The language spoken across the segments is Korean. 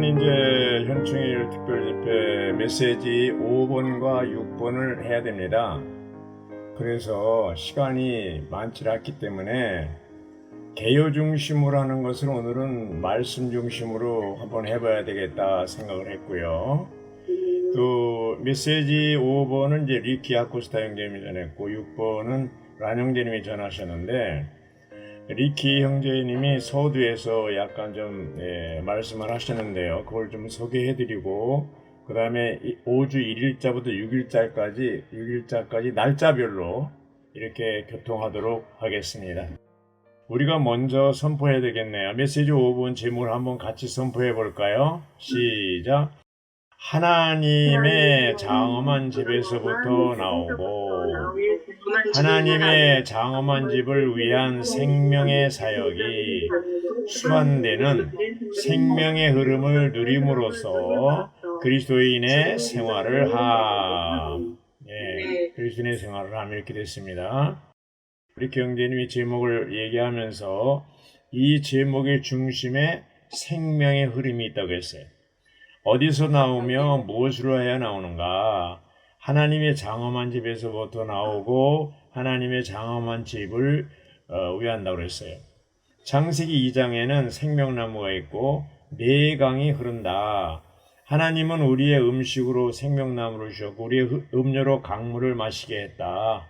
오늘은 이제 현충일 특별집회 메시지 5번과 6번을 해야 됩니다. 그래서 시간이 많지 않기 때문에 개요 중심으로 하는 것을 오늘은 말씀 중심으로 한번 해봐야 되겠다 생각을 했고요. 또 메시지 5번은 이제 리키 아코스타 형제님이 전했고 6번은 란 형제님이 전하셨는데 리키 형제님이 서두에서 약간 좀 말씀을 하셨는데요. 그걸 좀 소개해드리고 그 다음에 5주 1일자부터 6일자까지 날짜별로 이렇게 교통하도록 하겠습니다. 우리가 먼저 선포해야 되겠네요. 메시지 5번 제목을 한번 같이 선포해 볼까요? 시작! 하나님의 장엄한 집에서부터 나오고 하나님의 장엄한 집을 위한 생명의 사역이 수반되는 생명의 흐름을 누림으로써 그리스도인의 생활을 그리스도인의 생활을 함 이렇게 됐습니다. 우리 경제님이 제목을 얘기하면서 이 제목의 중심에 생명의 흐름이 있다고 했어요. 어디서 나오며 무엇으로 해야 나오는가? 하나님의 장엄한 집에서부터 나오고 하나님의 장엄한 집을 위한다고 했어요. 창세기 2장에는 생명나무가 있고 네 강이 흐른다. 하나님은 우리의 음식으로 생명나무를 주셨고 우리의 음료로 강물을 마시게 했다.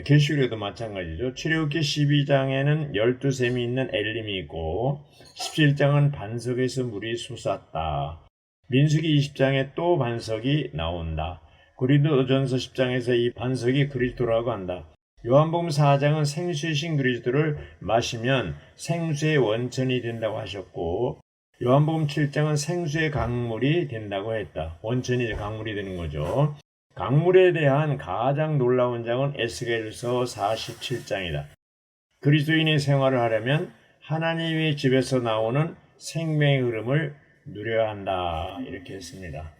계시록에도 마찬가지죠. 출애굽기 12장에는 12샘이 있는 엘림이 있고 17장은 반석에서 물이 솟았다. 민수기 20장에 또 반석이 나온다. 고린도전서 10장에서 이 반석이 그리스도라고 한다. 요한복음 4장은 생수이신 그리스도를 마시면 생수의 원천이 된다고 하셨고 요한복음 7장은 생수의 강물이 된다고 했다. 원천이 강물이 되는 거죠. 강물에 대한 가장 놀라운 장은 에스겔서 47장이다. 그리스도인의 생활을 하려면 하나님의 집에서 나오는 생명의 흐름을 누려야 한다. 이렇게 했습니다.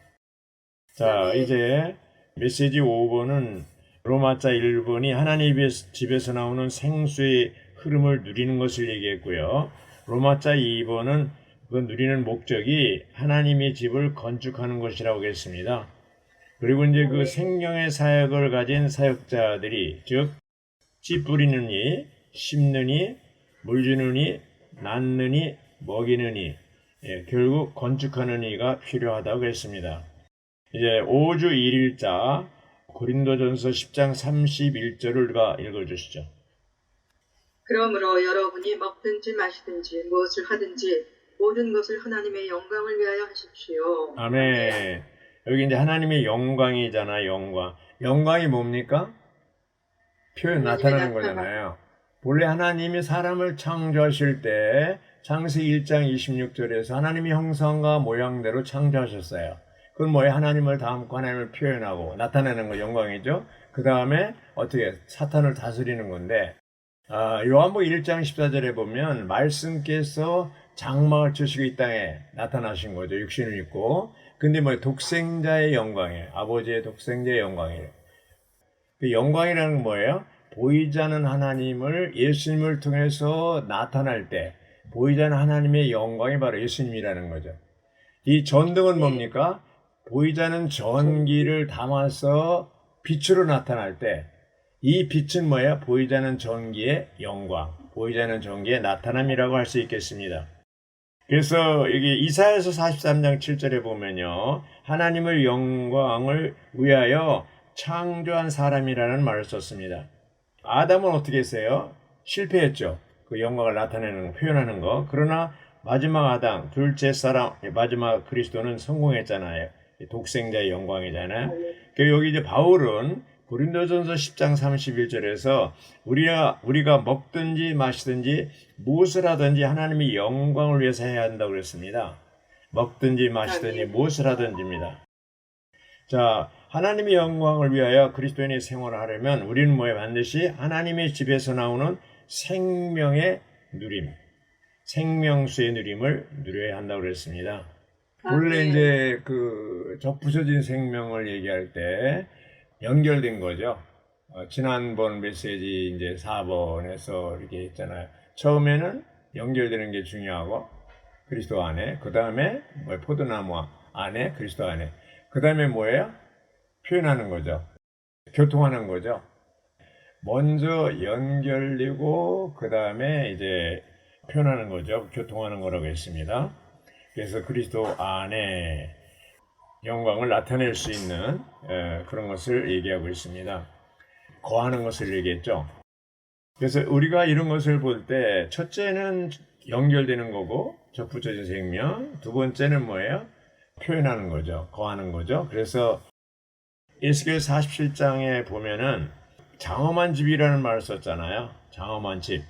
자, 이제 메시지 5번은 로마자 1번이 하나님의 집에서 나오는 생수의 흐름을 누리는 것을 얘기했고요. 로마자 2번은 그 누리는 목적이 하나님의 집을 건축하는 것이라고 했습니다. 그리고 이제 그 생명의 사역을 가진 사역자들이 즉 씨 뿌리는 이, 심는 이, 물 주는 이, 낳는 이, 먹이는 이, 결국 건축하는 이가 필요하다고 했습니다. 이제 5주 1일자 고린도전서 10장 31절을 읽어주시죠. 그러므로 여러분이 먹든지 마시든지 무엇을 하든지 모든 것을 하나님의 영광을 위하여 하십시오. 아멘. 여기 이제 하나님의 영광이잖아요. 영광. 영광이 뭡니까? 표현 나타나는 거잖아요. 본래 하나님이 사람을 창조하실 때 창세기 1장 26절에서 하나님의 형상과 모양대로 창조하셨어요. 그건 뭐예요? 하나님을 담고 하나님을 표현하고 나타내는 거 영광이죠. 그 다음에 어떻게 사탄을 다스리는 건데 요한복음 1장 14절에 보면 말씀께서 장막을 치시고 이 땅에 나타나신 거죠. 육신을 입고. 근데 뭐 독생자의 영광이에요. 아버지의 독생자의 영광이에요. 그 영광이라는 건 뭐예요? 보이지 않는 하나님을 예수님을 통해서 나타날 때 보이지 않는 하나님의 영광이 바로 예수님이라는 거죠. 이 전등은 뭡니까? 보이지 않는 전기를 담아서 빛으로 나타날 때 이 빛은 뭐예요? 보이지 않는 전기의 영광, 보이지 않는 전기의 나타남이라고 할 수 있겠습니다. 그래서 여기 이사야서 43장 7절에 보면요. 하나님의 영광을 위하여 창조한 사람이라는 말을 썼습니다. 아담은 어떻게 했어요? 실패했죠. 그 영광을 나타내는 거, 표현하는 거. 그러나 마지막 아담, 둘째 사람, 마지막 그리스도는 성공했잖아요. 독생자의 영광이잖아요. 여기 이제 바울은 고린도전서 10장 31절에서 우리가 먹든지 마시든지 무엇을 하든지 하나님의 영광을 위해서 해야 한다고 그랬습니다. 먹든지 마시든지 무엇을 하든지입니다. 자, 하나님의 영광을 위하여 그리스도인의 생활을 하려면 우리는 뭐에 반드시 하나님의 집에서 나오는 생명의 누림, 생명수의 누림을 누려야 한다고 그랬습니다. 원래 이제 그 접부서진 생명을 얘기할 때 연결된 거죠. 지난번 메시지 이제 4번에서 이렇게 했잖아요. 처음에는 연결되는 게 중요하고 그리스도 안에. 그 다음에 뭐 포도나무 안에, 그리스도 안에. 그 다음에 뭐예요? 표현하는 거죠. 교통하는 거죠. 먼저 연결되고 그 다음에 이제 표현하는 거죠. 교통하는 거라고 했습니다. 그래서 그리스도 안에 영광을 나타낼 수 있는 그런 것을 얘기하고 있습니다. 거하는 것을 얘기했죠. 그래서 우리가 이런 것을 볼 때 첫째는 연결되는 거고 적부처적 생명, 두 번째는 뭐예요? 표현하는 거죠. 거하는 거죠. 그래서 에스겔 47장에 보면은 장엄한 집이라는 말을 썼잖아요. 장엄한 집.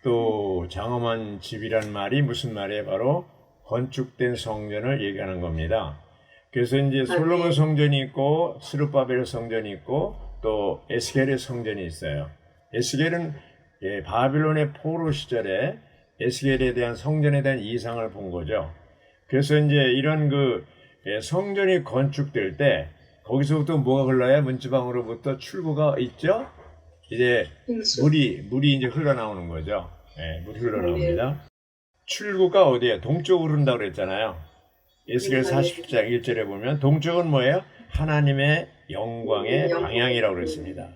또 장엄한 집이라는 말이 무슨 말이에요? 바로 건축된 성전을 얘기하는 겁니다. 그래서 이제 솔로몬 성전이 있고 스룹바벨 성전이 있고 또 에스겔의 성전이 있어요. 에스겔은 바빌론의 포로 시절에 에스겔에 대한 성전에 대한 이상을 본 거죠. 그래서 이제 이런 성전이 건축될 때 거기서부터 뭐가 흘러야 문지방으로부터 출구가 있죠? 이제 물이 이제 흘러나오는 거죠. 물이 흘러나옵니다. 출구가 어디에? 동쪽으로 흐른다고 그랬잖아요. 에스겔 40장 1절에 보면 동쪽은 뭐예요? 하나님의 영광의 방향이라고 그랬습니다.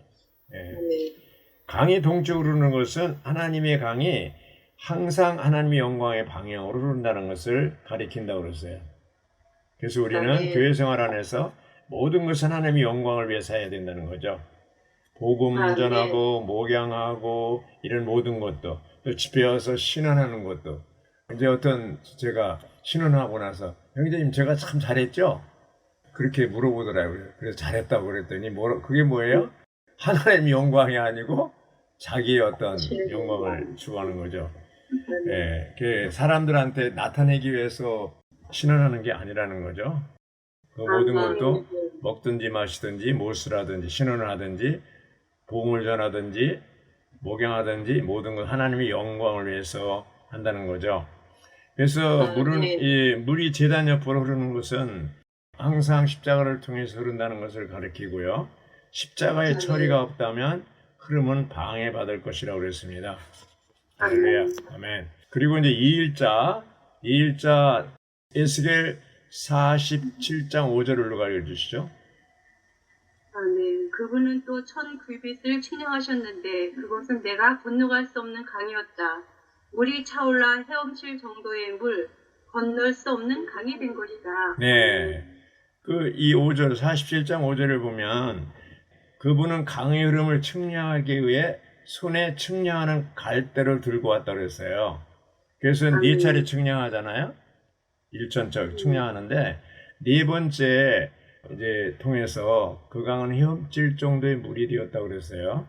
강이 동쪽으로 흐르는 것은 하나님의 강이 항상 하나님의 영광의 방향으로 흐른다는 것을 가리킨다고 그랬어요. 그래서 우리는 교회 생활 안에서 모든 것은 하나님의 영광을 위해서 해야 된다는 거죠. 복음 전하고 목양하고 이런 모든 것도 또 집에 와서 신앙하는 것도 이제 제가 신원하고 나서 형제님 제가 참 잘했죠? 그렇게 물어보더라고요. 그래서 잘했다고 그랬더니 그게 뭐예요? 하나님의 영광이 아니고 자기의 어떤 영광을 추구하는 거죠. 사람들한테 나타내기 위해서 신원하는 게 아니라는 거죠. 그 모든 것도 먹든지 마시든지 못을 하든지 신원을 하든지 복음을 전하든지 목양하든지 모든 것 하나님의 영광을 위해서 한다는 거죠. 그래서 물이 제단 옆으로 흐르는 것은 항상 십자가를 통해서 흐른다는 것을 가리키고요. 십자가의 처리가 없다면 흐름은 방해받을 것이라고 그랬습니다. 할렐루야. 아멘. 그리고 이제 2일자 에스겔 47장 5절을 가르쳐주시죠. 네. 그분은 또 천 규빗을 측량하셨는데 그것은 내가 건너갈 수 없는 강이었다. 물이 차올라 헤엄칠 정도의 물, 건널 수 없는 강이 된 것이다. 네. 이 5절, 47장 5절을 보면 그분은 강의 흐름을 측량하기 위해 손에 측량하는 갈대를 들고 왔다고 그랬어요. 그래서 네 차례 측량하잖아요. 일천적 측량하는데 네 번째 이제 통해서 그 강은 헤엄칠 정도의 물이 되었다고 그랬어요.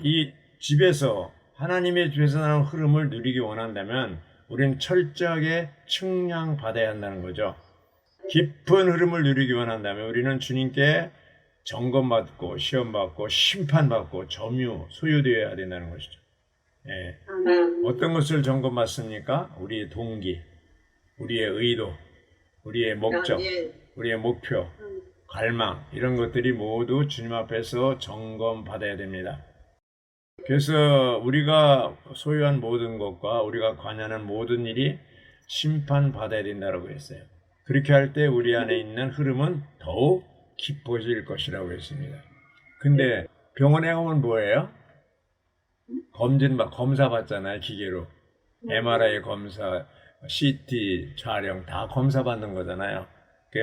이 집에서 하나님의 집에서 나는 흐름을 누리기 원한다면 우리는 철저하게 측량받아야 한다는 거죠. 깊은 흐름을 누리기 원한다면 우리는 주님께 점검받고 시험받고 심판받고 점유, 소유되어야 된다는 것이죠. 어떤 것을 점검받습니까? 우리의 동기, 우리의 의도, 우리의 목적, 우리의 목표, 갈망 이런 것들이 모두 주님 앞에서 점검받아야 됩니다. 그래서 우리가 소유한 모든 것과 우리가 관여하는 모든 일이 심판받아야 된다고 했어요. 그렇게 할 때 우리 안에 있는 흐름은 더욱 깊어질 것이라고 했습니다. 근데 병원에 가면 뭐예요? 검사 받잖아요, 기계로. MRI 검사, CT 촬영 다 검사 받는 거잖아요.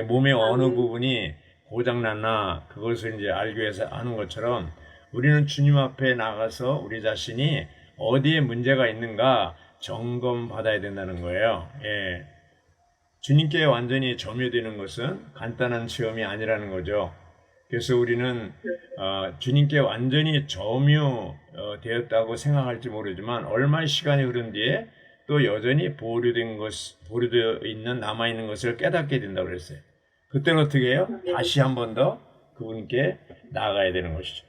몸의 어느 부분이 고장났나 그것을 이제 알기 위해서 하는 것처럼 우리는 주님 앞에 나가서 우리 자신이 어디에 문제가 있는가 점검받아야 된다는 거예요. 주님께 완전히 점유되는 것은 간단한 체험이 아니라는 거죠. 그래서 우리는 주님께 완전히 점유되었다고 생각할지 모르지만 얼마의 시간이 흐른 뒤에 또 여전히 보류되어 있는 남아있는 것을 깨닫게 된다고 그랬어요. 그때는 어떻게 해요? 다시 한 번 더 그분께 나아가야 되는 것이죠.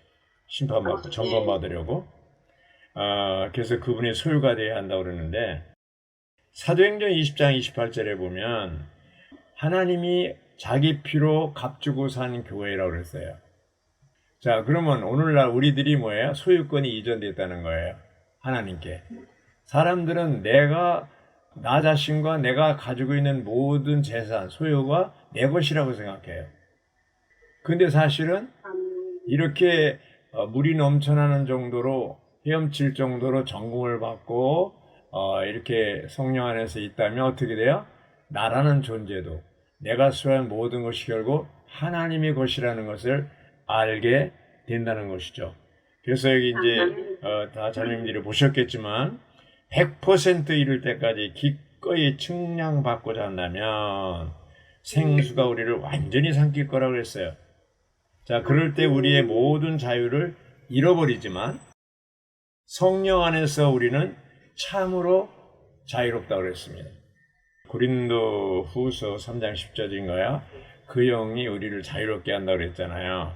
심판받고 점검받으려고. 그래서 그분의 소유가 되어야 한다고 그러는데 사도행전 20장 28절에 보면 하나님이 자기 피로 값주고 산 교회라고 그랬어요. 자, 그러면 오늘날 우리들이 뭐예요? 소유권이 이전됐다는 거예요. 하나님께. 사람들은 내가 나 자신과 내가 가지고 있는 모든 재산, 소유가 내 것이라고 생각해요. 근데 사실은 이렇게 물이 넘쳐나는 정도로 헤엄칠 정도로 전공을 받고 이렇게 성령 안에서 있다면 어떻게 돼요? 나라는 존재도 내가 소유한 모든 것이 결국 하나님의 것이라는 것을 알게 된다는 것이죠. 그래서 여기 이제 다 자매님들이 보셨겠지만 100% 이룰 때까지 기꺼이 측량받고자 한다면 생수가 우리를 완전히 삼킬 거라고 했어요. 자, 그럴 때 우리의 모든 자유를 잃어버리지만 성령 안에서 우리는 참으로 자유롭다고 그랬습니다. 고린도 후서 3장 10절인가요? 그 영이 우리를 자유롭게 한다고 그랬잖아요.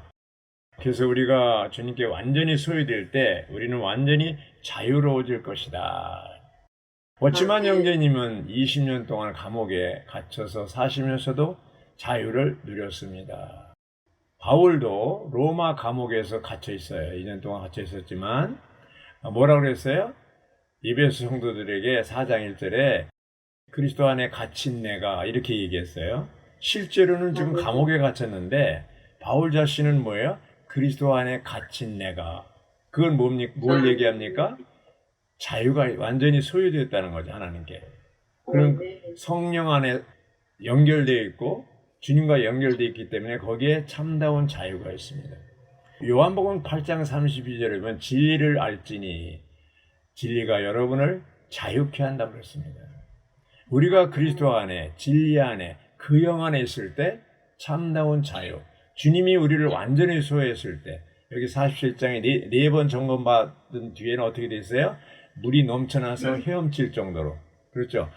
그래서 우리가 주님께 완전히 소유될 때 우리는 완전히 자유로워질 것이다. 워치만 형제님은 20년 동안 감옥에 갇혀서 사시면서도 자유를 누렸습니다. 바울도 로마 감옥에서 갇혀 있어요. 2년 동안 갇혀 있었지만 뭐라고 그랬어요? 에베소 성도들에게 4장 1절에 그리스도 안에 갇힌 내가 이렇게 얘기했어요. 실제로는 지금 감옥에 갇혔는데 바울 자신은 뭐예요? 그리스도 안에 갇힌 내가. 그건 뭘 얘기합니까? 자유가 완전히 소유되었다는 거죠, 하나님께. 그럼 성령 안에 연결되어 있고 주님과 연결되어 있기 때문에 거기에 참다운 자유가 있습니다. 요한복음 8장 32절에 보면 진리를 알지니 진리가 여러분을 자유케 한다고 그랬습니다. 우리가 그리스도 안에, 진리 안에, 그 영 안에 있을 때 참다운 자유, 주님이 우리를 완전히 소유했을 때, 여기 47장에 네 번 점검받은 뒤에는 어떻게 돼 있어요? 물이 넘쳐나서 헤엄칠 정도로. 그렇죠?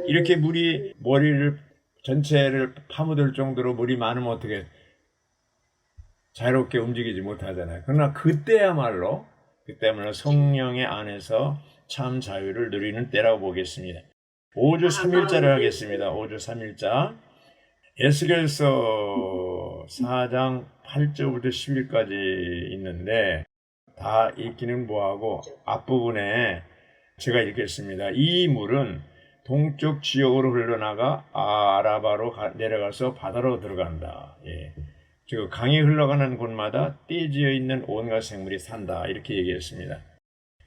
이렇게 물이 머리를 전체를 파묻을 정도로 물이 많으면 어떻게 자유롭게 움직이지 못하잖아요. 그러나 그때야말로 성령의 안에서 참 자유를 누리는 때라고 보겠습니다. 5주 3일자를 하겠습니다. 5주 3일자. 에스겔서 4장 8절부터 10일까지 있는데 다 읽기는 뭐하고 앞부분에 제가 읽겠습니다. 이 물은 동쪽 지역으로 흘러나가 아라바로 내려가서 바다로 들어간다. 예. 즉 강이 흘러가는 곳마다 떼지어 있는 온갖 생물이 산다. 이렇게 얘기했습니다.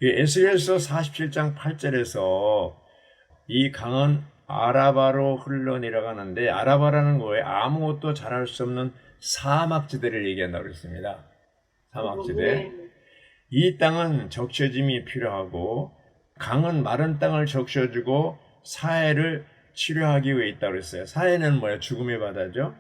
에스겔서 47장 8절에서 이 강은 아라바로 흘러내려가는데 아라바라는 거에 아무것도 자랄 수 없는 사막지대를 얘기한다고 그랬습니다. 사막지대. 이 땅은 적셔짐이 필요하고 강은 마른 땅을 적셔주고 사해를 치료하기 위해 있다고 그랬어요. 사해는 뭐예요? 죽음의 바다죠.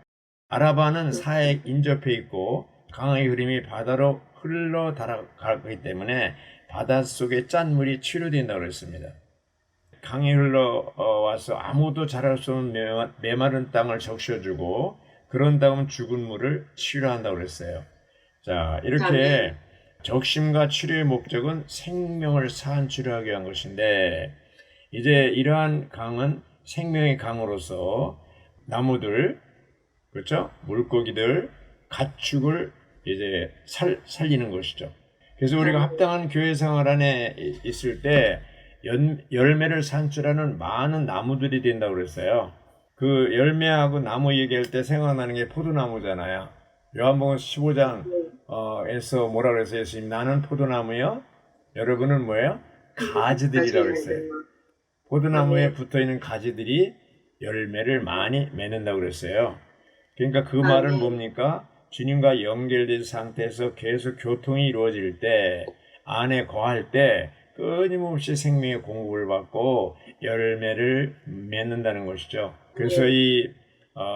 아라바는 사해에 인접해 있고 강의 흐름이 바다로 흘러 달아가기 때문에 바닷속의 짠물이 치료된다고 그랬습니다. 강이 흘러와서 아무도 자랄 수 없는 메마른 땅을 적셔주고 그런 다음 죽은 물을 치료한다고 그랬어요. 자, 이렇게 적심과 치료의 목적은 생명을 산치료하기 위한 것인데 이제 이러한 강은 생명의 강으로서 나무들, 그렇죠? 물고기들, 가축을 이제 살리는 것이죠. 그래서 우리가 합당한 교회 생활 안에 있을 때 열매를 산출하는 많은 나무들이 된다고 그랬어요. 그 열매하고 나무 얘기할 때 생각나는 게 포도나무잖아요. 요한복음 15장에서 뭐라 그랬어요? 예수님, 나는 포도나무요. 여러분은 뭐예요? 가지들이라고 그랬어요. 포도나무에 붙어있는 가지들이 열매를 많이 맺는다고 그랬어요. 그러니까 그 말은 뭡니까? 주님과 연결된 상태에서 계속 교통이 이루어질 때, 안에 거할 때 끊임없이 생명의 공급을 받고 열매를 맺는다는 것이죠. 그래서 이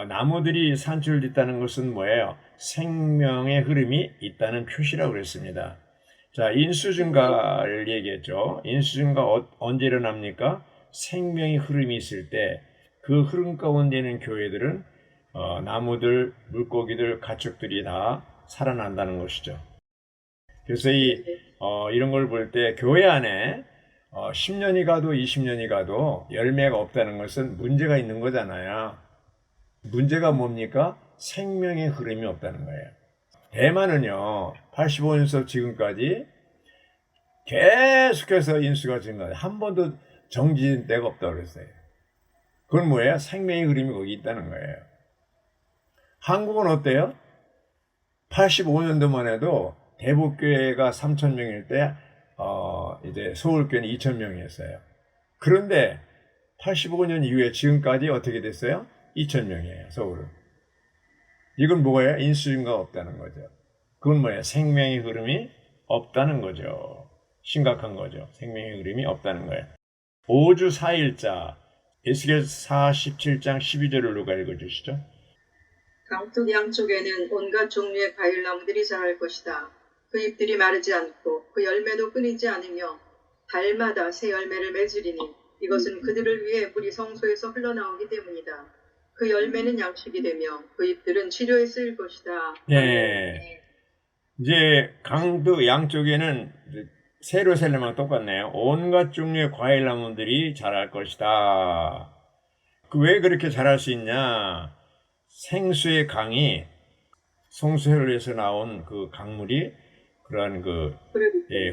나무들이 산출됐다는 것은 뭐예요? 생명의 흐름이 있다는 표시라고 그랬습니다. 자, 인수증가를 얘기했죠. 인수증가 언제 일어납니까? 생명의 흐름이 있을 때 그 흐름 가운데 있는 교회들은 나무들, 물고기들, 가축들이 다 살아난다는 것이죠. 그래서 이런 걸 볼 때 교회 안에 10년이 가도 20년이 가도 열매가 없다는 것은 문제가 있는 거잖아요. 문제가 뭡니까? 생명의 흐름이 없다는 거예요. 대만은요, 85년서 지금까지 계속해서 인수가 증가해요. 한 번도 정지된 데가 없다고 그랬어요. 그건 뭐예요? 생명의 흐름이 거기 있다는 거예요. 한국은 어때요? 85년도만 해도 대북교회가 3,000명일 때, 이제 서울교회는 2,000명이었어요. 그런데 85년 이후에 지금까지 어떻게 됐어요? 2,000명이에요, 서울은. 이건 뭐예요? 인수인가가 없다는 거죠. 그건 뭐예요? 생명의 흐름이 없다는 거죠. 심각한 거죠. 생명의 흐름이 없다는 거예요. 5주 4일자, 에스겔 47장 12절을 누가 읽어주시죠? 강둑 양쪽에는 온갖 종류의 과일나무들이 자랄 것이다. 그 잎들이 마르지 않고 그 열매도 끊이지 않으며 달마다 새 열매를 맺으리니 이것은 그들을 위해 물이 성소에서 흘러나오기 때문이다. 그 열매는 양식이 되며 그 잎들은 치료에 쓰일 것이다. 네. 이제 강도 양쪽에는 세르살렘하고 똑같네요. 온갖 종류의 과일나무들이 자랄 것이다. 왜 그렇게 자랄 수 있냐? 생수의 강이 성소에서 나온 그 강물이 그러한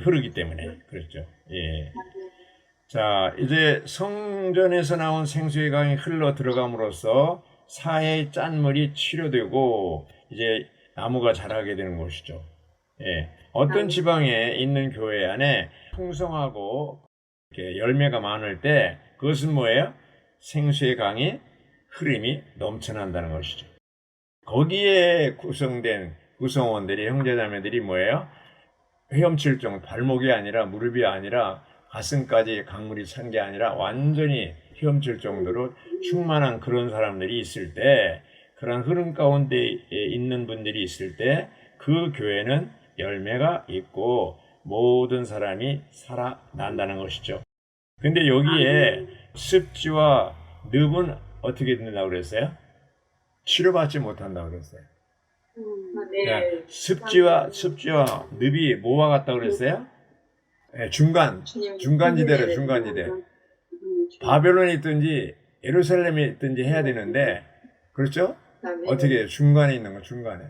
흐르기 때문에 그렇죠. 예. 자, 이제 성전에서 나온 생수의 강이 흘러 들어감으로써 사해의 짠물이 치료되고 이제 나무가 자라게 되는 것이죠. 예. 어떤 지방에 있는 교회 안에 풍성하고 이렇게 열매가 많을 때 그것은 뭐예요? 생수의 강이 흐름이 넘쳐난다는 것이죠. 거기에 구성된 구성원들이 형제자매들이 뭐예요? 헤엄칠 정도, 발목이 아니라 무릎이 아니라 가슴까지 강물이 찬 게 아니라 완전히 헤엄칠 정도로 충만한 그런 사람들이 있을 때, 그런 흐름 가운데 있는 분들이 있을 때 그 교회는 열매가 있고 모든 사람이 살아난다는 것이죠. 근데 여기에 습지와 늪은 어떻게 된다고 그랬어요? 치료받지 못한다고 그랬어요. 네. 그러니까 습지와 늪이 뭐와 같다고 그랬어요? 네, 중간지대로 중간지대. 바벨론에 있든지 예루살렘에 있든지 해야 되는데, 그렇죠? 어떻게 해요? 중간에 있는 거, 중간에.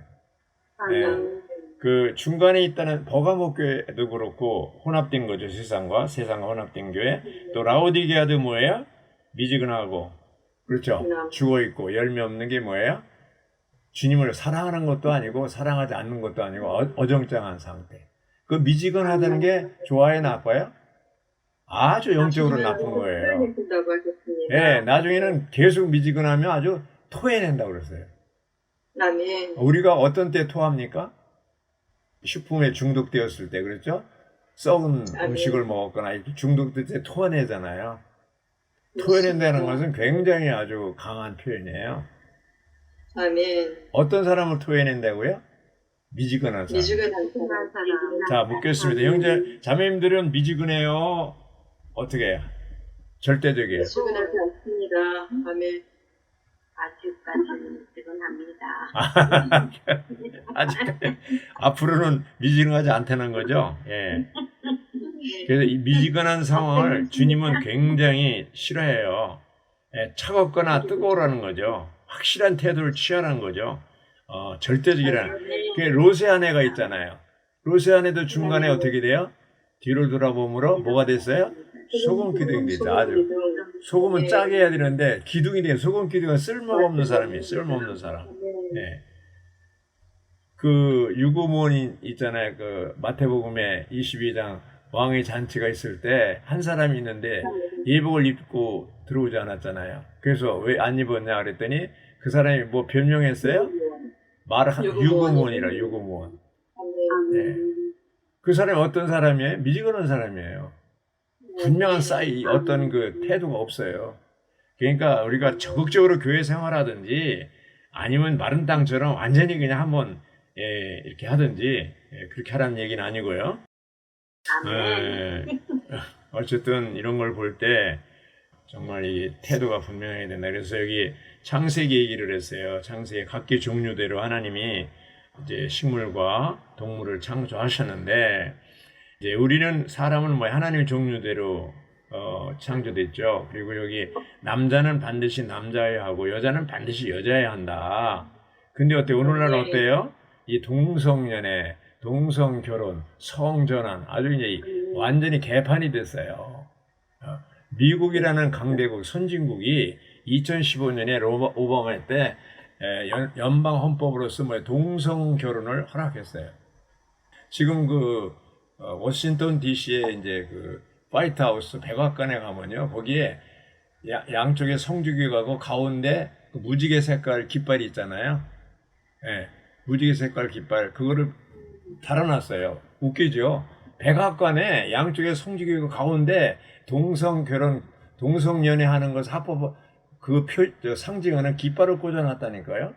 네. 그 중간에 있다는 버가모교회도 그렇고 혼합된 거죠. 세상과 혼합된 교회. 또 라오디게아도 뭐예요? 미지근하고, 그렇죠? 죽어있고 열매 없는 게 뭐예요? 주님을 사랑하는 것도 아니고 사랑하지 않는 것도 아니고 어정쩡한 상태. 그 미지근하다는 게 좋아요, 나빠요? 아주 영적으로 나쁜 거예요. 네, 나중에는 계속 미지근하면 아주 토해낸다고 그랬어요. 아멘. 우리가 어떤 때 토합니까? 식품에 중독되었을 때, 그렇죠? 썩은 음식을 먹었거나 이렇게 중독될 때 토해내잖아요. 토해낸다는 것은 굉장히 아주 강한 표현이에요. 아멘. 어떤 사람을 토해낸다고요? 미지근한 사람. 미지근한 사람. 자, 묻겠습니다. 형제, 자매님들은 미지근해요? 어떻게 해요? 절대적이에요. 미지근하지 않습니다. 아멘. 아직까지는 미지근합니다. 아직 앞으로는 미지근하지 않다는 거죠. 예. 그래서 이 미지근한 상황을 주님은 굉장히 싫어해요. 예, 차갑거나 뜨거우라는 거죠. 확실한 태도를 취하라는 거죠. 절대적이라는. 그 로세아네가 있잖아요. 로세아네도 중간에 어떻게 돼요? 뒤를 돌아보므로 뭐가 됐어요? 소금 기둥이 됐죠. 아주. 소금은 짜게 해야 되는데 기둥이 돼요. 소금 기둥은 쓸모없는 사람이에요. 쓸모없는 사람. 예. 그 유고무원 있잖아요. 그 마태복음에 22장 왕의 잔치가 있을 때 한 사람이 있는데 예복을 입고 들어오지 않았잖아요. 그래서 왜 안 입었냐 그랬더니 그 사람이 뭐 변명했어요? 유고무원이라 유고무원. 네. 그 사람이 어떤 사람이에요? 미지근한 사람이에요. 분명한 어떤 그 태도가 없어요. 그러니까 우리가 적극적으로 교회 생활하든지 아니면 마른 땅처럼 완전히 그냥 한번 이렇게 하든지 그렇게 하라는 얘기는 아니고요. 어쨌든 이런 걸 볼 때 정말 이 태도가 분명해야 된다. 그래서 여기 창세기 얘기를 했어요. 창세기 각기 종류대로 하나님이 이제 식물과 동물을 창조하셨는데 이제 우리는 사람은 뭐 하나님의 종류대로 창조됐죠. 그리고 여기 남자는 반드시 남자여야 하고 여자는 반드시 여자여야 한다. 근데 오늘날 어때요? 이 동성연애, 동성결혼, 성전환 아주 이제 완전히 개판이 됐어요. 미국이라는 강대국 선진국이 2015년에 오바마 때 연방 헌법으로서 동성 결혼을 허락했어요. 지금 워싱턴 DC에 이제 화이트하우스 백악관에 가면요, 거기에 양쪽에 성주교하고 가운데 무지개 색깔 깃발이 있잖아요. 예, 무지개 색깔 깃발 그거를 달아놨어요. 웃기죠? 백악관에 양쪽에 성주교가 가운데 동성연애 하는 것을 합법 상징하는 깃발을 꽂아놨다니까요.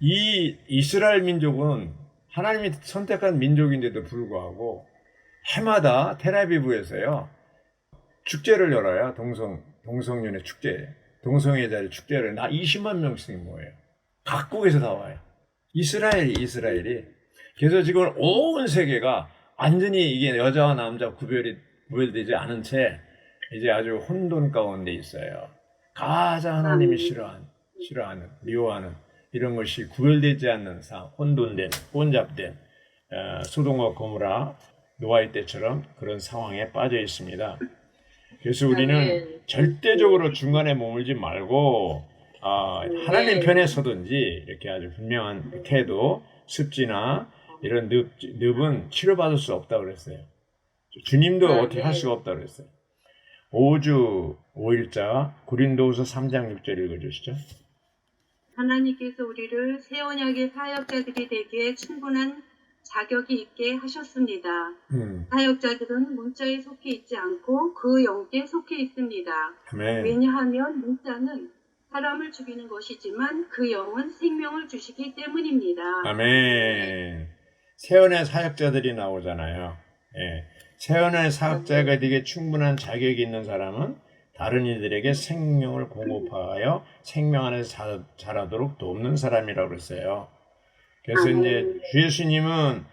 이 이스라엘 민족은 하나님이 선택한 민족인데도 불구하고 해마다 텔아비브에서요 축제를 열어요. 동성연애 축제, 동성애자의 축제를 20만 명씩 모여요. 각국에서 다 와요. 이스라엘이. 그래서 지금 온 세계가 완전히 이게 여자와 남자 구별되지 않은 채 이제 아주 혼돈 가운데 있어요. 가장 하나님이 싫어하는, 미워하는 이런 것이 구별되지 않는 혼잡된 소돔과 고모라 노아의 때처럼 그런 상황에 빠져 있습니다. 그래서 우리는 절대적으로 중간에 머물지 말고 하나님 편에 서든지 이렇게 아주 분명한 태도, 습지나 이런 늪은 치료받을 수 없다고 그랬어요. 주님도 어떻게 할 수가 없다고 그랬어요. 5주 5일자 고린도후서 3장 6절 읽어주시죠. 하나님께서 우리를 새 언약의 사역자들이 되기에 충분한 자격이 있게 하셨습니다. 사역자들은 문자에 속해 있지 않고 그 영께 속해 있습니다. 아멘. 왜냐하면 문자는 사람을 죽이는 것이지만 그 영은 생명을 주시기 때문입니다. 아멘. 세언의 사역자들이 나오잖아요. 예. 세언의 사역자가 되게 충분한 자격이 있는 사람은 다른 이들에게 생명을 공급하여 생명 안에서 자라도록 돕는 사람이라고 그랬어요. 그래서 이제 주 예수님은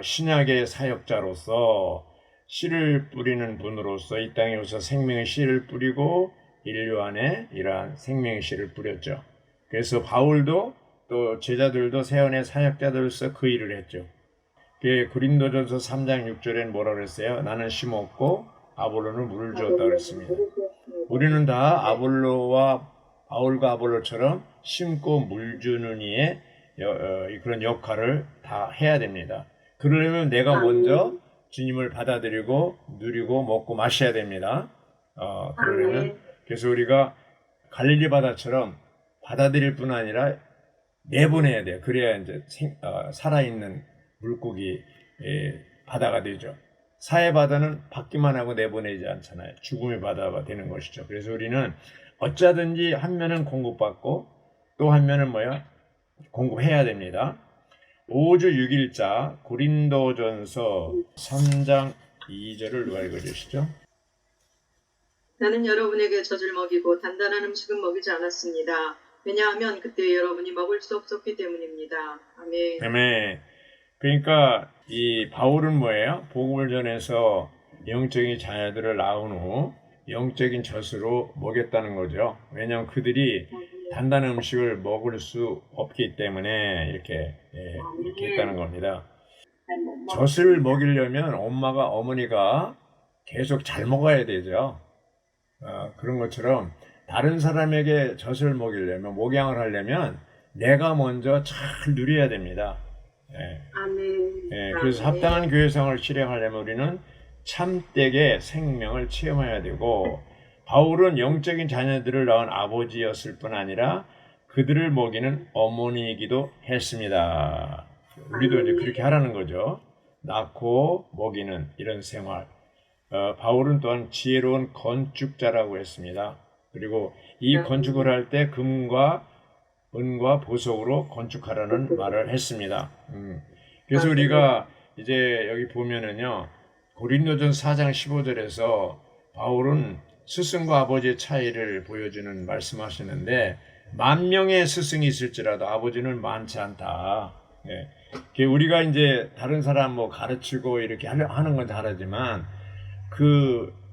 신약의 사역자로서 씨를 뿌리는 분으로서 이 땅에 오셔서 생명의 씨를 뿌리고 인류 안에 이러한 생명의 씨를 뿌렸죠. 그래서 바울도 또 제자들도 세언의 사역자들로서 그 일을 했죠. 고린도전서 3장 6절에는 뭐라 그랬어요? 나는 심었고 아볼로는 물을 주었다 그랬습니다. 우리는 다 바울과 아볼로처럼 심고 물 주는 이의 그런 역할을 다 해야 됩니다. 그러려면 내가 먼저 주님을 받아들이고 누리고 먹고 마셔야 됩니다. 그러려면 그래서 우리가 갈릴리 바다처럼 받아들일 뿐 아니라 내보내야 돼요. 그래야 이제 살아있는 물고기 바다가 되죠. 사해 바다는 받기만 하고 내보내지 않잖아요. 죽음의 바다가 되는 것이죠. 그래서 우리는 어쩌든지 한 면은 공급받고 또 한 면은 공급해야 됩니다. 5주 6일자 고린도전서 3장 2절을 누가 읽어주시죠? 나는 여러분에게 젖을 먹이고 단단한 음식은 먹이지 않았습니다. 왜냐하면 그때 여러분이 먹을 수 없었기 때문입니다. 아멘. 아멘. 그러니까 이 바울은 뭐예요? 복음을 전해서 영적인 자녀들을 낳은 후 영적인 젖으로 먹였다는 거죠. 왜냐하면 그들이 단단한 음식을 먹을 수 없기 때문에 이렇게 했다는 겁니다. 젖을 먹이려면 어머니가 계속 잘 먹어야 되죠. 그런 것처럼 다른 사람에게 젖을 먹이려면, 목양을 하려면 내가 먼저 잘 누려야 됩니다. 그래서 합당한 교회생활을 실행하려면 우리는 참되게 생명을 체험해야 되고, 바울은 영적인 자녀들을 낳은 아버지였을 뿐 아니라 그들을 먹이는 어머니이기도 했습니다. 우리도 이제 그렇게 하라는 거죠. 낳고 먹이는 이런 생활. 바울은 또한 지혜로운 건축자라고 했습니다. 그리고 이 건축을 할 때 금과 은과 보석으로 건축하라는 말을 했습니다. 그래서 우리가 이제 여기 보면은요, 고린도전 4장 15절에서 바울은 스승과 아버지의 차이를 보여주는 말씀하시는데, 10,000명의 스승이 있을지라도 아버지는 많지 않다. 우리가 이제 다른 사람 가르치고 이렇게 하는 건 잘하지만,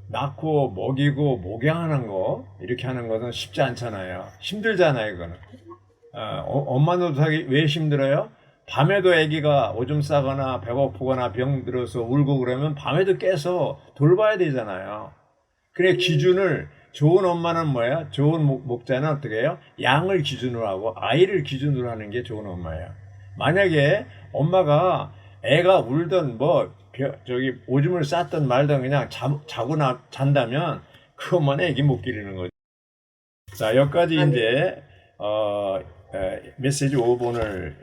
낳고 먹이고 목양하는 거 이렇게 하는 것은 쉽지 않잖아요. 힘들잖아요, 이거는. 엄마 노릇하기 왜 힘들어요? 밤에도 아기가 오줌 싸거나 배고프거나 병 들어서 울고 그러면 밤에도 깨서 돌봐야 되잖아요. 그래, 기준을, 좋은 엄마는 뭐야? 좋은 목자는 어떻게 해요? 양을 기준으로 하고 아이를 기준으로 하는 게 좋은 엄마예요. 만약에 엄마가 애가 울던 저기 오줌을 쌌던 말던 그냥 자고 잔다면 그 엄마는 애기 못 기르는 거죠. 자, 여기까지 이제 메시지 5번을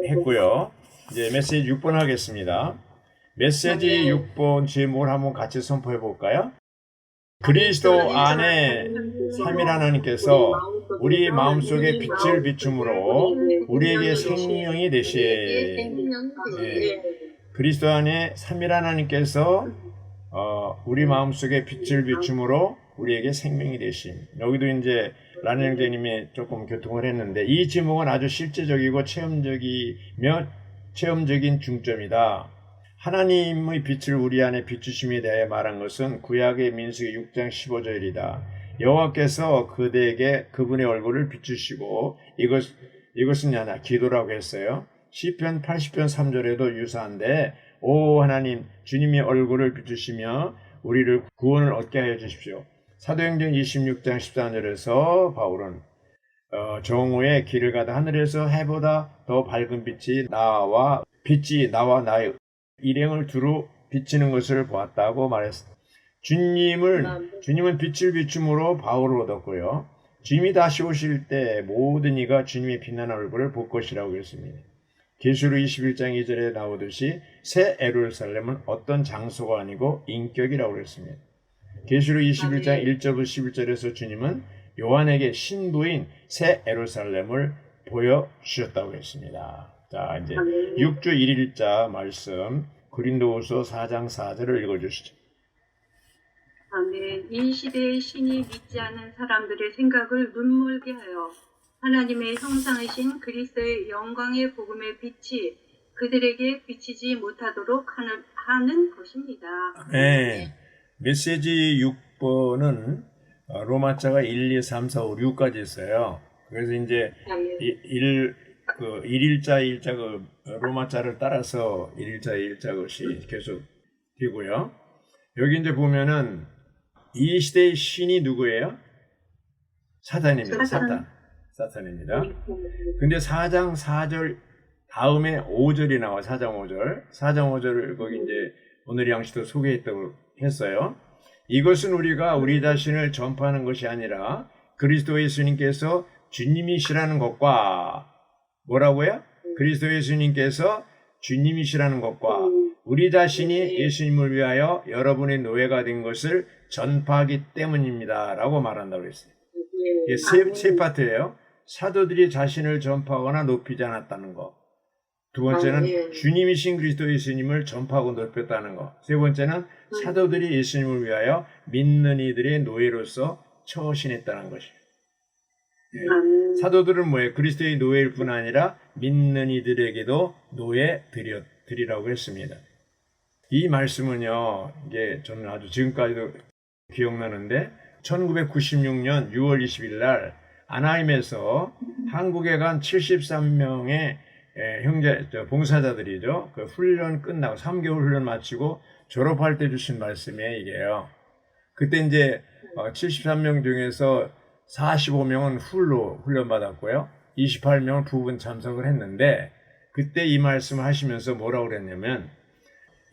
했고요. 이제 메시지 6번 하겠습니다. 메시지 6번 제목을 한번 같이 선포해 볼까요? 그리스도 안에 삼일 하나님께서 우리 마음속에 빛을 비춤으로 우리에게 생명이 되시. 그리스도 안에 삼일 하나님께서 우리 마음속에 빛을 비춤으로 우리에게 생명이 되심. 여기도 이제 란 형제님이 조금 교통을 했는데 이 제목은 아주 실제적이고 체험적인 중점이다. 하나님의 빛을 우리 안에 비추심에 대해 말한 것은 구약의 민수기 6장 15절이다. 여호와께서 그대에게 그분의 얼굴을 비추시고 이것은 기도라고 했어요. 시편 80편 3절에도 유사한데 오 하나님 주님의 얼굴을 비추시며 우리를 구원을 얻게 하여 주십시오. 사도행전 26장 14절에서 바울은 정오에 길을 가다 하늘에서 해보다 더 밝은 빛이 나와 나의 일행을 두루 비치는 것을 보았다고 말했습니다. 주님은 빛을 비춤으로 바울을 얻었고요. 주님이 다시 오실 때 모든 이가 주님의 빛나는 얼굴을 볼 것이라고 했습니다. 계시록 21장 2절에 나오듯이 새 예루살렘은 어떤 장소가 아니고 인격이라고 했습니다. 계시록 21장 1절부터 11절에서 주님은 요한에게 신부인 새 예루살렘을 보여주셨다고 했습니다. 자, 이제 6주 1일자 말씀 고린도후서 4장 4절을 읽어주시죠. 아멘. 이 시대의 신이 믿지 않는 사람들의 생각을 눈물게 하여 하나님의 형상이신 그리스도의 영광의 복음의 빛이 그들에게 비치지 못하도록 하는 것입니다. 네. 메시지 6번은 로마자가 1, 2, 3, 4, 5, 6까지 있어요. 그래서 이제 일일자 로마자를 따라서 일일자 것이 계속 되고요. 여기 이제 보면은 이 시대의 신이 누구예요? 사탄입니다. 사탄입니다. 근데 4장 4절 다음에 5절이 나와. 4장 5절을 거기 이제 오늘 양식도 소개했다고 했어요. 이것은 우리가 우리 자신을 전파하는 것이 아니라 그리스도 예수님께서 주님이시라는 것과 뭐라고요? 그리스도 예수님께서 주님이시라는 것과 우리 자신이 예수님을 위하여 여러분의 노예가 된 것을 전파하기 때문입니다. 라고 말한다고 했어요. 이게 세 파트예요. 사도들이 자신을 전파하거나 높이지 않았다는 것. 두 번째는 주님이신 그리스도 예수님을 전파하고 높였다는 것. 세 번째는 사도들이 예수님을 위하여 믿는 이들의 노예로서 처신했다는 것이에요. 사도들은 뭐예요? 그리스도의 노예일 뿐 아니라 믿는 이들에게도 노예 드리라고 했습니다. 이 말씀은요, 이게 저는 아주 지금까지도 기억나는데 1996년 6월 20일 날 아나임에서 한국에 간 73명의 봉사자들이죠. 그 훈련 끝나고 3개월 훈련 마치고 졸업할 때 주신 말씀이에요, 이게요. 그때 이제 73명 중에서 45명은 훌로 훈련받았고요. 28명은 부분 참석을 했는데 그때 이 말씀을 하시면서 뭐라고 그랬냐면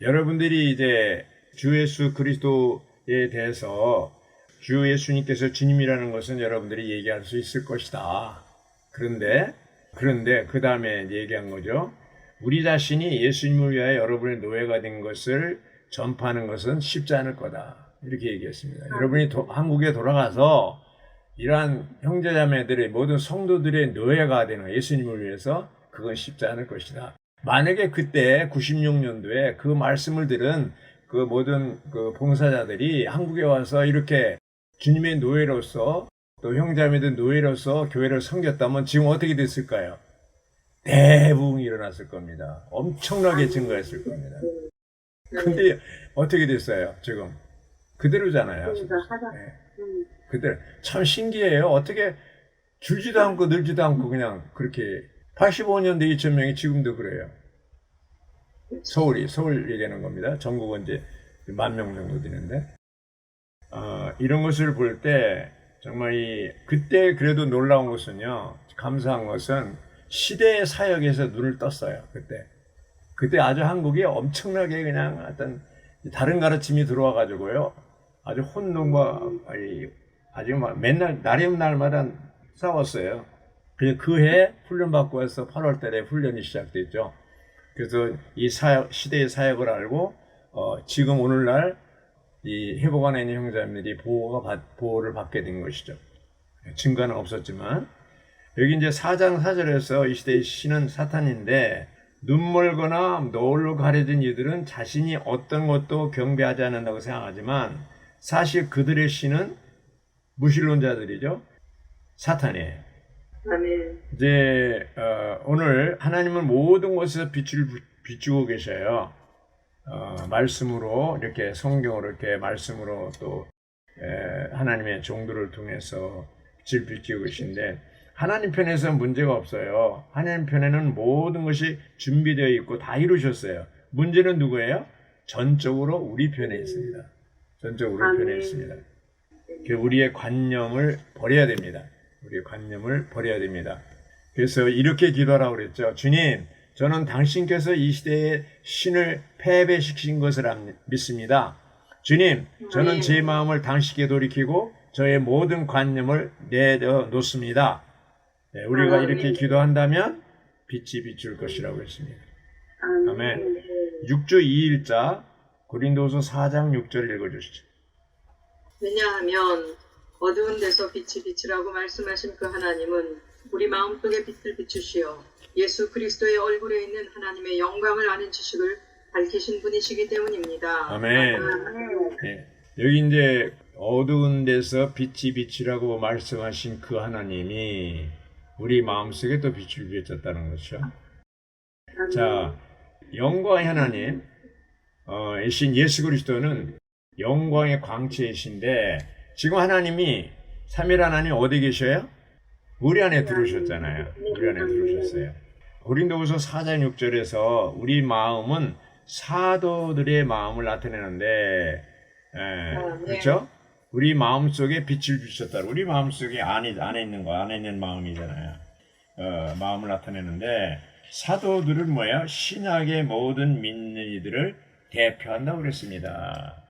여러분들이 이제 주 예수 그리스도에 대해서 주 예수님께서 주님이라는 것은 여러분들이 얘기할 수 있을 것이다. 그런데 그 다음에 얘기한 거죠. 우리 자신이 예수님을 위하여 여러분의 노예가 된 것을 전파하는 것은 쉽지 않을 거다. 이렇게 얘기했습니다. 여러분이 한국에 돌아가서 이러한 형제자매들의 모든 성도들의 노예가 되는 예수님을 위해서 그건 쉽지 않을 것이다. 만약에 그때 96년도에 그 말씀을 들은 그 모든 그 봉사자들이 한국에 와서 이렇게 주님의 노예로서 또 형제자매들 노예로서 교회를 섬겼다면 지금 어떻게 됐을까요? 대부흥이 일어났을 겁니다. 엄청나게 증가했을 겁니다. 근데 어떻게 됐어요? 지금 그대로잖아요. 그대로. 참 신기해요. 어떻게 줄지도 않고 늘지도 않고 그냥 그렇게 85년대 2,000명이 지금도 그래요. 서울 얘기하는 겁니다. 전국은 이제 10,000명 정도 되는데 이런 것을 볼 때 정말 그때 그래도 놀라운 것은요, 감사한 것은 시대의 사역에서 눈을 떴어요. 그때 아주 한국이 엄청나게 그냥 어떤 다른 가르침이 들어와 가지고요, 아주 혼돈과 아주 막 맨날 날마다 싸웠어요. 그래서 그해 훈련 받고 와서 8월 달에 훈련이 시작됐죠. 그래서 이 시대의 사역을 알고 지금 오늘날 이 회복 안에 있는 형제자매들이 보호를 받게 된 것이죠. 증거는 없었지만, 여기 이제 4장 4절에서 이 시대의 신은 사탄인데, 눈멀거나 노을로 가려진 이들은 자신이 어떤 것도 경배하지 않는다고 생각하지만 사실 그들의 신은 무신론자들이죠. 사탄이에요. 아멘. 이제 오늘 하나님은 모든 것에서 빛을 비추고 계셔요. 말씀으로 이렇게 성경으로 이렇게 말씀으로 또 하나님의 종들을 통해서 빛을 비추고 계신데, 하나님 편에서 문제가 없어요. 하나님 편에는 모든 것이 준비되어 있고 다 이루셨어요. 문제는 누구예요? 전적으로 우리 편에 있습니다. 전적으로 우리 편에 있습니다. 우리의 관념을 버려야 됩니다. 우리의 관념을 버려야 됩니다. 그래서 이렇게 기도하라고 그랬죠. 주님, 저는 당신께서 이 시대의 신을 패배시킨 것을 믿습니다. 주님, 저는 제 마음을 당신께 돌이키고 저의 모든 관념을 내려놓습니다. 네, 우리가 이렇게 기도한다면 빛이 비출 것이라고 했습니다. 아멘. 6주 2일자 고린도서 4장 6절 읽어주시죠. 왜냐하면 어두운 데서 빛이 비치라고 말씀하신 그 하나님은 우리 마음속에 빛을 비추시어 예수 그리스도의 얼굴에 있는 하나님의 영광을 아는 지식을 밝히신 분이시기 때문입니다. 아멘. 네, 여기 이제 어두운 데서 빛이 비치라고 말씀하신 그 하나님이 우리 마음속에 또 빛을 비쳤다는 것이죠. 자, 영광의 하나님, 이신 예수 그리스도는 영광의 광채이신데, 지금 하나님이, 삼일 하나님 어디 계셔요? 우리 안에 들어오셨잖아요. 우리 안에 들어오셨어요. 고린도후서 4장 6절에서 우리 마음은 사도들의 마음을 나타내는데, 그렇죠? 우리 마음 속에 빛을 비쳤다. 우리 마음 속에 안에 있는 거, 안에 있는 마음이잖아요. 마음을 나타내는데, 사도들은 뭐야? 신학의 모든 믿는 이들을 대표한다고 그랬습니다.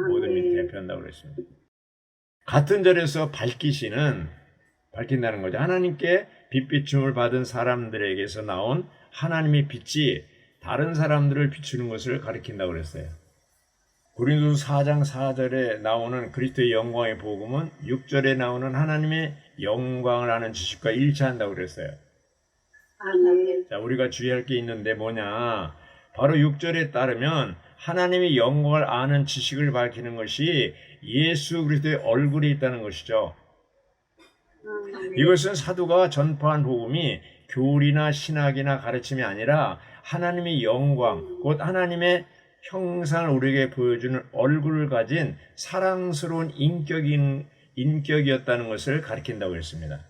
모든 믿는 대표한다고 그랬습니다. 같은 절에서 밝힌다는 거죠. 하나님께 빛 비춤을 받은 사람들에게서 나온 하나님의 빛이 다른 사람들을 비추는 것을 가리킨다고 그랬어요. 고린도서 4장 4절에 나오는 그리스도의 영광의 복음은 6절에 나오는 하나님의 영광을 아는 지식과 일치한다고 그랬어요. 자, 우리가 주의할 게 있는데 뭐냐? 바로 6절에 따르면 하나님의 영광을 아는 지식을 밝히는 것이 예수 그리스도의 얼굴에 있다는 것이죠. 이것은 사도가 전파한 복음이 교리나 신학이나 가르침이 아니라 하나님의 영광, 곧 하나님의 형상을 우리에게 보여주는 얼굴을 가진 사랑스러운 인격이었다는 것을 가리킨다고 했습니다.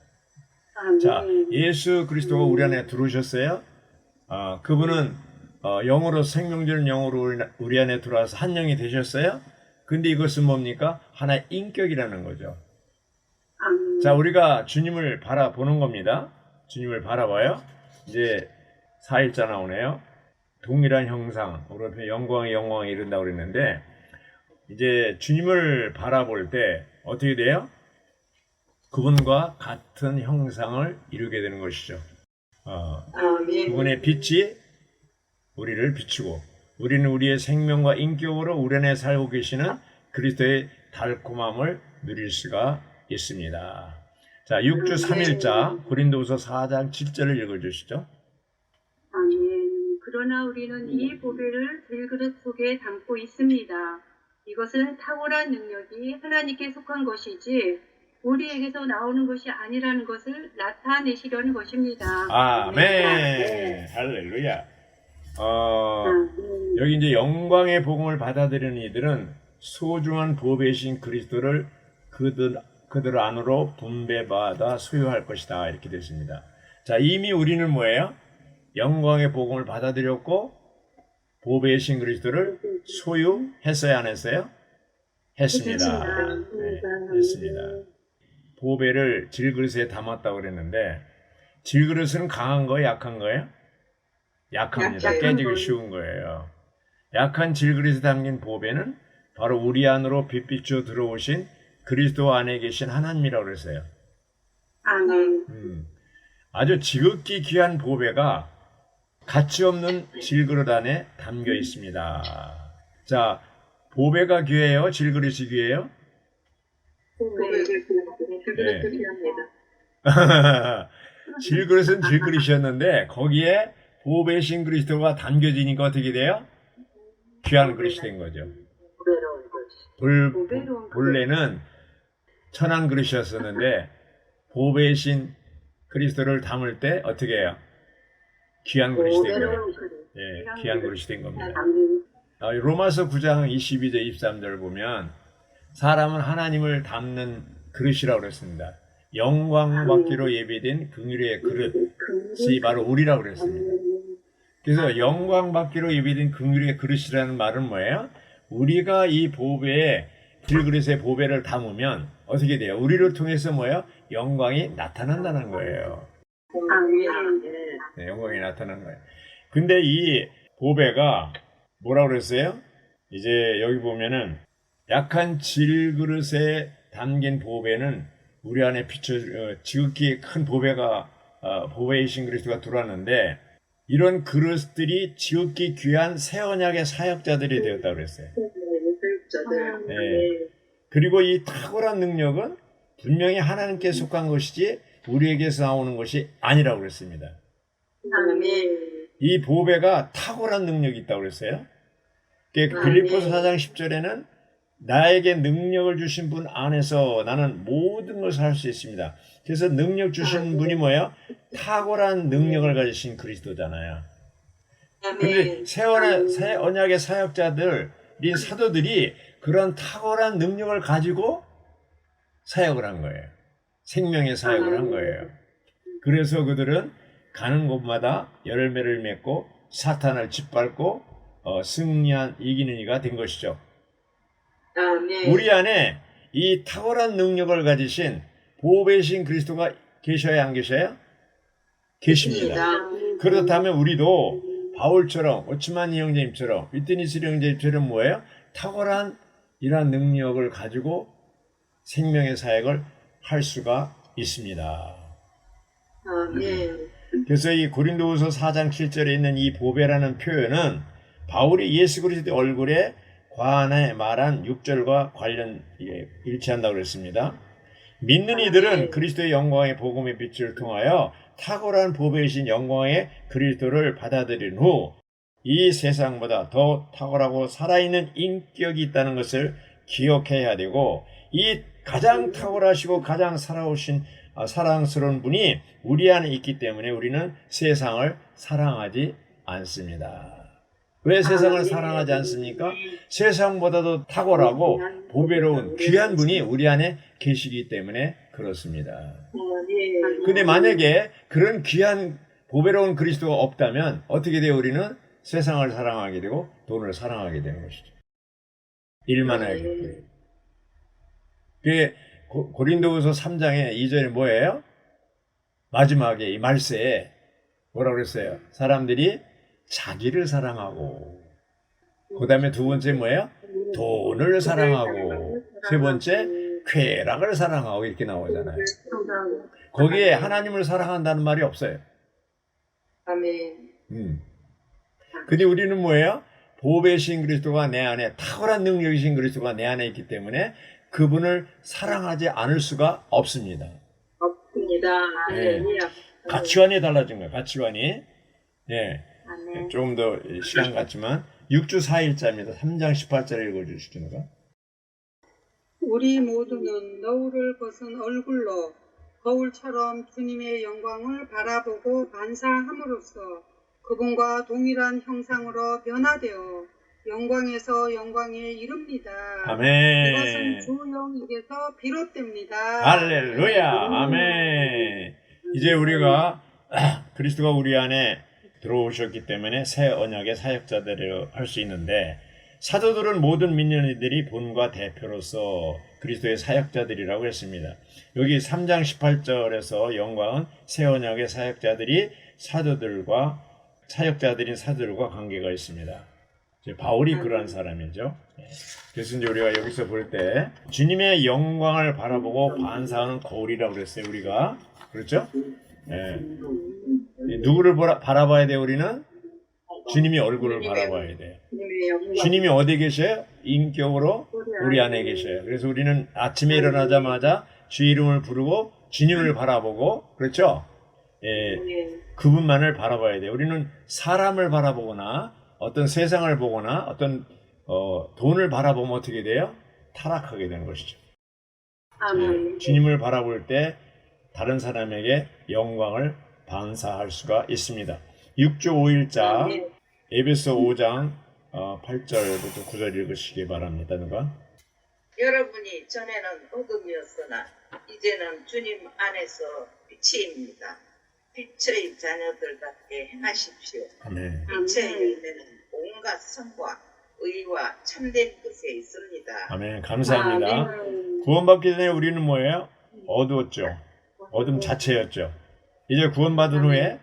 자, 예수 그리스도가 우리 안에 들어오셨어요. 그분은 영으로 생명되는 영으로 우리 안에 들어와서 한 영이 되셨어요. 근데 이것은 뭡니까? 하나의 인격이라는 거죠. 자, 우리가 주님을 바라보는 겁니다. 주님을 바라봐요. 이제 4일자 나오네요. 동일한 형상, 우리 영광이 이른다고 그랬는데, 이제 주님을 바라볼 때 어떻게 돼요? 그분과 같은 형상을 이루게 되는 것이죠. 그분의 빛이 우리를 비추고, 우리는 우리의 생명과 인격으로 우리 안에 살고 계시는 그리스도의 달콤함을 누릴 수가 있습니다. 자, 6주 3일자 고린도후서 4장 7절을 읽어주시죠. 아멘. 그러나 우리는 이 보배를 들그릇 속에 담고 있습니다. 이것은 탁월한 능력이 하나님께 속한 것이지 우리에게서 나오는 것이 아니라는 것을 나타내시려는 것입니다. 아멘. 할렐루야. 여기 이제 영광의 복음을 받아들이는 이들은 소중한 보배이신 그리스도를 그들 안으로 분배받아 소유할 것이다. 이렇게 됐습니다. 자, 이미 우리는 뭐예요? 영광의 복음을 받아들였고 보배이신 그리스도를 소유했어야 안 했어요? 했습니다. 해주신다. 네, 했습니다. 보배를 질그릇에 담았다고 그랬는데 질그릇은 강한 거예요, 약한 거예요? 약합니다. 약해요. 깨지기 쉬운 거예요. 약한 질그릇에 담긴 보배는 바로 우리 안으로 빛비추어 들어오신 그리스도 안에 계신 하나님이라고 그랬어요. 아멘. 아주 지극히 귀한 보배가 가치 없는 질그릇 안에 담겨 있습니다. 자, 보배가 귀해요? 질그릇이 귀해요? 보배를 네. 합니다. 질그릇은 질그릇이었는데 거기에 보배신 그리스도가 담겨지니까 어떻게 돼요? 귀한 그릇이 된 거죠. 본래는 천한 그릇이었었는데 보배신 그리스도를 담을 때 어떻게 해요? 귀한 그릇이 된 거예요. 예, 귀한 그릇이 된 겁니다. 로마서 9장 22절 23절 보면 사람은 하나님을 담는 그릇이라고 그랬습니다. 영광 받기로 예비된 긍휼의 그릇이 바로 우리라고 그랬습니다. 그래서 영광 받기로 예비된 긍휼의 그릇이라는 말은 뭐예요? 우리가 이 보배에 질그릇의 보배를 담으면 어떻게 돼요? 우리를 통해서 뭐예요? 영광이 나타난다는 거예요. 네, 영광이 나타나는 거예요. 근데 이 보배가 뭐라고 그랬어요? 이제 여기 보면은 약한 질그릇에 담긴 보배는 우리 안에 지극히 큰 보배가 보배이신 그리스도가 들어왔는데 이런 그릇들이 지극히 귀한 새 언약의 사역자들이 되었다고 그랬어요. 네. 그리고 이 탁월한 능력은 분명히 하나님께 속한 것이지 우리에게서 나오는 것이 아니라고 그랬습니다. 이 보배가 탁월한 능력이 있다고 그랬어요. 빌립보서 4장 10절에는 나에게 능력을 주신 분 안에서 나는 모든 것을 할 수 있습니다. 그래서 능력 주신 분이 뭐예요? 탁월한 능력을 가지신 그리스도잖아요. 근데 새 언약의 사역자들인 사도들이 그런 탁월한 능력을 가지고 사역을 한 거예요. 생명의 사역을 한 거예요. 그래서 그들은 가는 곳마다 열매를 맺고 사탄을 짓밟고 이기는 이가 된 것이죠. 우리 안에 이 탁월한 능력을 가지신 보배신 그리스도가 계셔야 안 계셔요? 계십니다. 그렇다면 우리도 바울처럼 오츠마니 형제님처럼 위트니스 형제님처럼 뭐예요? 탁월한 이러한 능력을 가지고 생명의 사역을 할 수가 있습니다. 그래서 이 고린도후서 4장 7절에 있는 이 보배라는 표현은 바울이 예수 그리스도 얼굴에 관해 말한 6절과 관련 일치한다고 그랬습니다. 믿는 이들은 그리스도의 영광의 복음의 빛을 통하여 탁월한 보배이신 영광의 그리스도를 받아들인 후 이 세상보다 더 탁월하고 살아있는 인격이 있다는 것을 기억해야 되고 이 가장 탁월하시고 가장 사랑스러운 분이 우리 안에 있기 때문에 우리는 세상을 사랑하지 않습니다. 왜 세상을 사랑하지 않습니까? 세상보다도 탁월하고 보배로운 귀한 분이 우리 안에 계시기 때문에 그렇습니다. 근데 만약에 그런 귀한 보배로운 그리스도가 없다면 어떻게 돼요? 우리는 세상을 사랑하게 되고 돈을 사랑하게 되는 것이죠. 일만 하게 돼요. 그게 고린도후서 3장의 2절에 뭐예요? 마지막에 이 말세에 뭐라고 그랬어요? 사람들이 자기를 사랑하고 그 다음에 두 번째 뭐예요? 돈을 사랑하고 세 번째 쾌락을 사랑하고 이렇게 나오잖아요. 거기에 하나님을 사랑한다는 말이 없어요. 근데 우리는 뭐예요? 보배신 그리스도가 내 안에 탁월한 능력이신 그리스도가 내 안에 있기 때문에 그분을 사랑하지 않을 수가 없습니다. 네. 가치관이 달라진 거예요. 가치관이. 네. 조금 더 시간 같지만 6주 4일자입니다. 3장 18절 읽어주시죠. 우리 모두는 너울을 벗은 얼굴로 거울처럼 주님의 영광을 바라보고 반사함으로써 그분과 동일한 형상으로 변화되어 영광에서 영광에 이릅니다. 아멘. 이것은 주 영에게서 비롯됩니다. 할렐루야. 아멘. 이제 우리가 그리스도가 우리 안에 들어오셨기 때문에 새 언약의 사역자들을 할 수 있는데 사도들은 모든 민년이들이 본과 대표로서 그리스도의 사역자들이라고 했습니다. 여기 3장 18절에서 영광은 새 언약의 사역자들이 사도들과 사역자들인 사도들과 관계가 있습니다. 바울이 그러한 사람이죠. 그래서 이제 우리가 여기서 볼 때 주님의 영광을 바라보고 반사하는 거울이라고 그랬어요. 우리가 그렇죠? 예. 누구를 바라봐야 돼요? 우리는 주님의 얼굴을 바라봐야 돼요. 주님의 영광. 주님이 어디 계셔요? 인격으로 우리 안에 계셔요. 그래서 우리는 아침에 일어나자마자 주 이름을 부르고 주님을 바라보고 그렇죠? 예, 그분만을 바라봐야 돼요. 우리는 사람을 바라보거나 어떤 세상을 보거나 어떤 돈을 바라보면 어떻게 돼요? 타락하게 되는 것이죠. 예, 주님을 바라볼 때 다른 사람에게 영광을 반사할 수가 있습니다. 6조 5일자 에베소 5장 8절부터 9절 읽으시기 바랍니다. 누가? 여러분이 전에는 어둠이었으나 이제는 주님 안에서 빛입니다. 빛의 자녀들답게 행하십시오. 아멘. 빛의 열매는 온갖 선과 의와 참된 것에 있습니다. 아멘. 감사합니다. 구원받기 전에 우리는 뭐예요? 어두웠죠. 어둠 자체였죠. 이제 구원받은 후에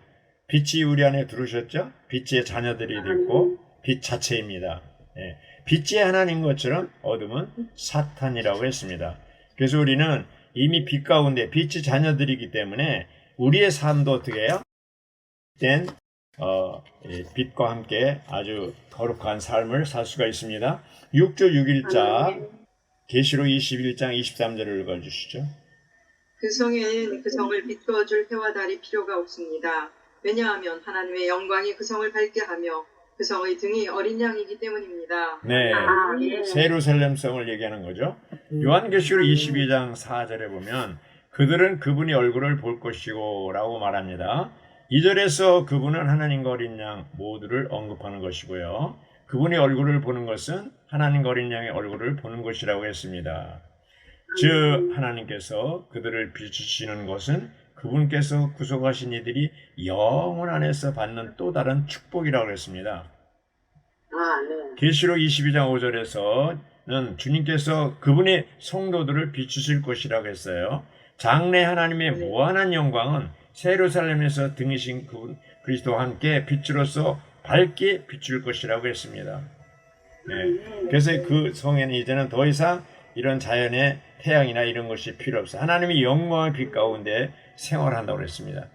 빛이 우리 안에 들어오셨죠? 빛의 자녀들이 됐고 빛 자체입니다. 예. 빛이 하나님 것처럼 어둠은 사탄이라고 했습니다. 그래서 우리는 이미 빛 가운데 빛의 자녀들이기 때문에 우리의 삶도 어떻게 해요? 된 빛과 함께 아주 거룩한 삶을 살 수가 있습니다. 6조 6일자 계시록 21장 23절을 읽어주시죠. 그 성에는 그 성을 비추어줄 해와 달이 필요가 없습니다. 왜냐하면 하나님의 영광이 그 성을 밝게 하며 그 성의 등이 어린 양이기 때문입니다. 네, 세루살렘 성을 얘기하는 거죠. 요한계시록 22장 4절에 보면 그들은 그분의 얼굴을 볼 것이고 라고 말합니다. 2절에서 그분은 하나님과 어린 양 모두를 언급하는 것이고요. 그분의 얼굴을 보는 것은 하나님과 어린 양의 얼굴을 보는 것이라고 했습니다. 즉 하나님께서 그들을 비추시는 것은 그분께서 구속하신 이들이 영혼 안에서 받는 또 다른 축복이라고 했습니다. 계시록 22장 5절에서는 주님께서 그분의 성도들을 비추실 것이라고 했어요. 장래 하나님의 무한한 영광은 세루살렘에서 등이신 그분 그리스도와 함께 빛으로서 밝게 비출 것이라고 했습니다. 네. 그래서 그 성에는 이제는 더 이상 이런 자연의 태양이나 이런 것이 필요 없어요. 하나님의 영광의 빛 가운데 생활한다고 했습니다.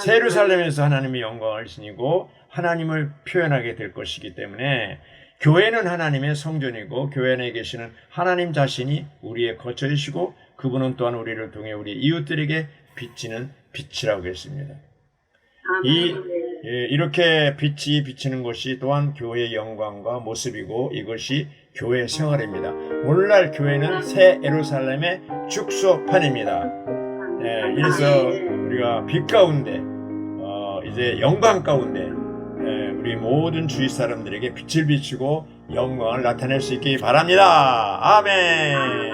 세루살렘에서 하나님의 영광을 지니고 하나님을 표현하게 될 것이기 때문에 교회는 하나님의 성전이고 교회 안에 계시는 하나님 자신이 우리의 거처이시고 그분은 또한 우리를 통해 우리 이웃들에게 비치는 빛이라고 했습니다. 이렇게 빛이 비치는 것이 또한 교회의 영광과 모습이고 이것이 교회 생활입니다. 오늘날 교회는 새 예루살렘의 축소판입니다. 네, 그래서 우리가 빛 가운데 이제 영광 가운데 우리 모든 주위 사람들에게 빛을 비추고 영광을 나타낼 수 있기 바랍니다. 아멘.